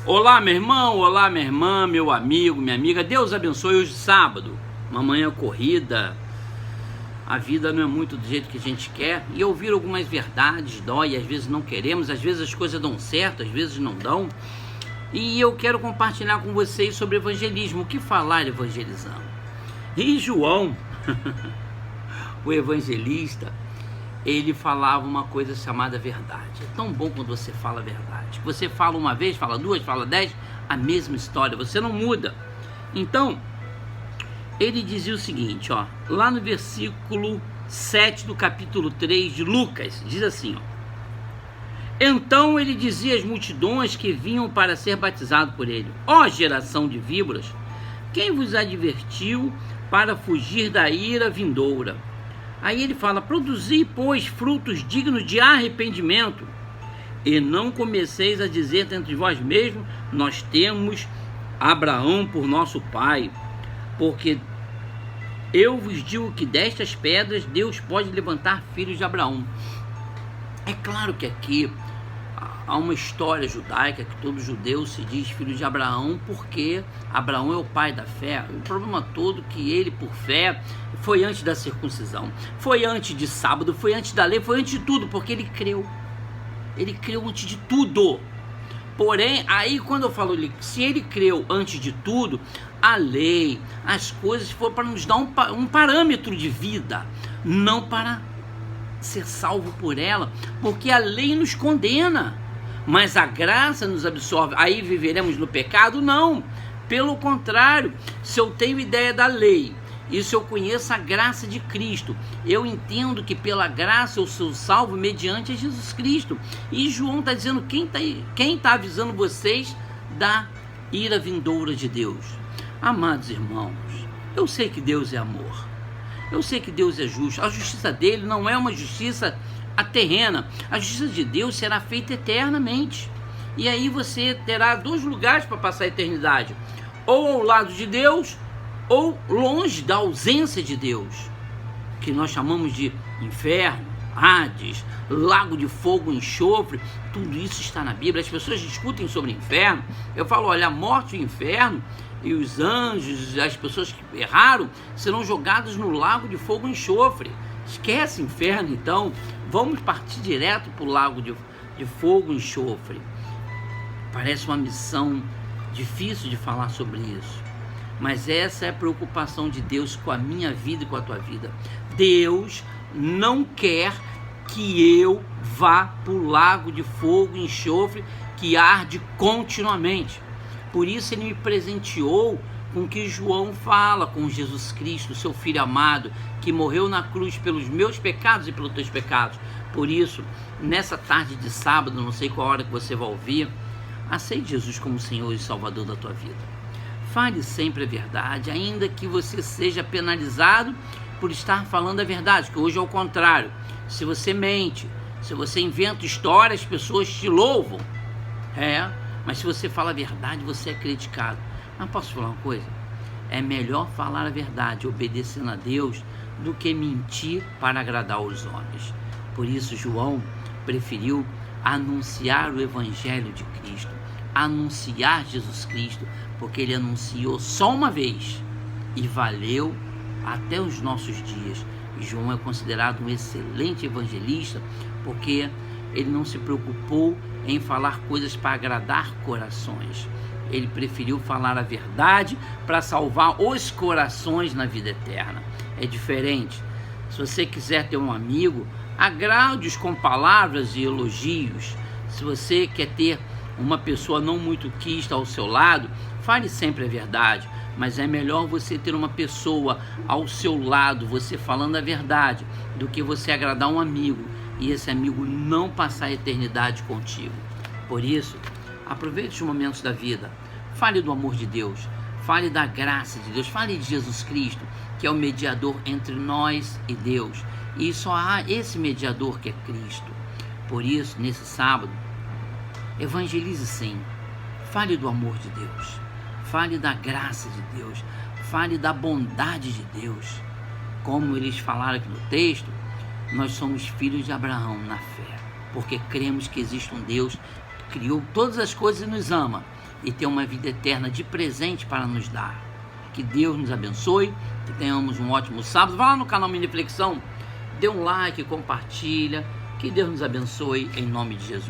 Olá, meu irmão, olá, minha irmã, meu amigo, minha amiga. Deus abençoe hoje sábado, uma manhã corrida. A vida não é muito do jeito que a gente quer. E ouvir algumas verdades dói, às vezes não queremos, às vezes as coisas dão certo, às vezes não dão. E eu quero compartilhar com vocês sobre evangelismo. O que falar evangelizando? E João, o evangelista, ele falava uma coisa chamada verdade. É tão bom quando você fala a verdade. Você fala uma vez, fala duas, fala 10, a mesma história, você não muda. Então, ele dizia o seguinte, ó, lá no versículo 7 do capítulo 3 de Lucas, diz assim, ó: então ele dizia às multidões que vinham para ser batizado por ele: ó geração de víboras, quem vos advertiu para fugir da ira vindoura? Aí ele fala: produzi, pois, frutos dignos de arrependimento, e não comeceis a dizer entre vós mesmos: nós temos Abraão por nosso pai, porque eu vos digo que destas pedras Deus pode levantar filhos de Abraão. É claro que aqui há uma história judaica que todo judeu se diz filho de Abraão, porque Abraão é o pai da fé. O problema todo é que ele, por fé, foi antes da circuncisão, foi antes de sábado, foi antes da lei, foi antes de tudo, porque ele creu. Ele creu antes de tudo. Porém, aí quando eu falo, se ele creu antes de tudo, a lei, as coisas foram para nos dar um parâmetro de vida, não para ser salvo por ela, porque a lei nos condena, mas a graça nos absorve. Aí viveremos no pecado? Não, pelo contrário. Se eu tenho ideia da lei e se eu conheço a graça de Cristo, eu entendo que pela graça eu sou salvo mediante a Jesus Cristo. E João está dizendo, quem está avisando vocês da ira vindoura de Deus? Amados irmãos, eu sei que Deus é amor, eu sei que Deus é justo. A justiça dele não é uma justiça terrena. A justiça de Deus será feita eternamente. E aí você terá dois lugares para passar a eternidade: ou ao lado de Deus, ou longe da ausência de Deus, que nós chamamos de inferno, Hades, lago de fogo, enxofre. Tudo isso está na Bíblia. As pessoas discutem sobre o inferno. Eu falo, olha, a morte e o inferno e os anjos, as pessoas que erraram, serão jogados no lago de fogo e enxofre. Esquece inferno, então. Vamos partir direto para o lago de fogo e enxofre. Parece uma missão difícil de falar sobre isso, mas essa é a preocupação de Deus com a minha vida e com a tua vida. Deus não quer que eu vá para o lago de fogo e enxofre que arde continuamente. Por isso ele me presenteou com o que João fala, com Jesus Cristo, seu Filho amado, que morreu na cruz pelos meus pecados e pelos teus pecados. Por isso, nessa tarde de sábado, não sei qual hora que você vai ouvir, aceite Jesus como Senhor e Salvador da tua vida. Fale sempre a verdade, ainda que você seja penalizado por estar falando a verdade, que hoje é o contrário. Se você mente, se você inventa histórias, as pessoas te louvam. Mas se você fala a verdade, você é criticado. Mas posso falar uma coisa? É melhor falar a verdade, obedecendo a Deus, do que mentir para agradar os homens. Por isso João preferiu anunciar o Evangelho de Cristo, anunciar Jesus Cristo, porque ele anunciou só uma vez e valeu até os nossos dias. E João é considerado um excelente evangelista, porque ele não se preocupou em falar coisas para agradar corações. Ele preferiu falar a verdade para salvar os corações na vida eterna. É diferente. Se você quiser ter um amigo, agrade-os com palavras e elogios. Se você quer ter uma pessoa não muito quista ao seu lado, fale sempre a verdade. Mas é melhor você ter uma pessoa ao seu lado, você falando a verdade, do que você agradar um amigo e esse amigo não passar a eternidade contigo. Por isso, aproveite os momentos da vida, fale do amor de Deus, fale da graça de Deus, fale de Jesus Cristo, que é o mediador entre nós e Deus. E só há esse mediador que é Cristo. Por isso, nesse sábado, evangelize sim, fale do amor de Deus, fale da graça de Deus, fale da bondade de Deus. Como eles falaram aqui no texto, nós somos filhos de Abraão na fé, porque cremos que existe um Deus que criou todas as coisas e nos ama. e ter uma vida eterna de presente para nos dar. Que Deus nos abençoe, que tenhamos um ótimo sábado. Vá lá no canal Miniflexão, dê um like, compartilha. Que Deus nos abençoe em nome de Jesus.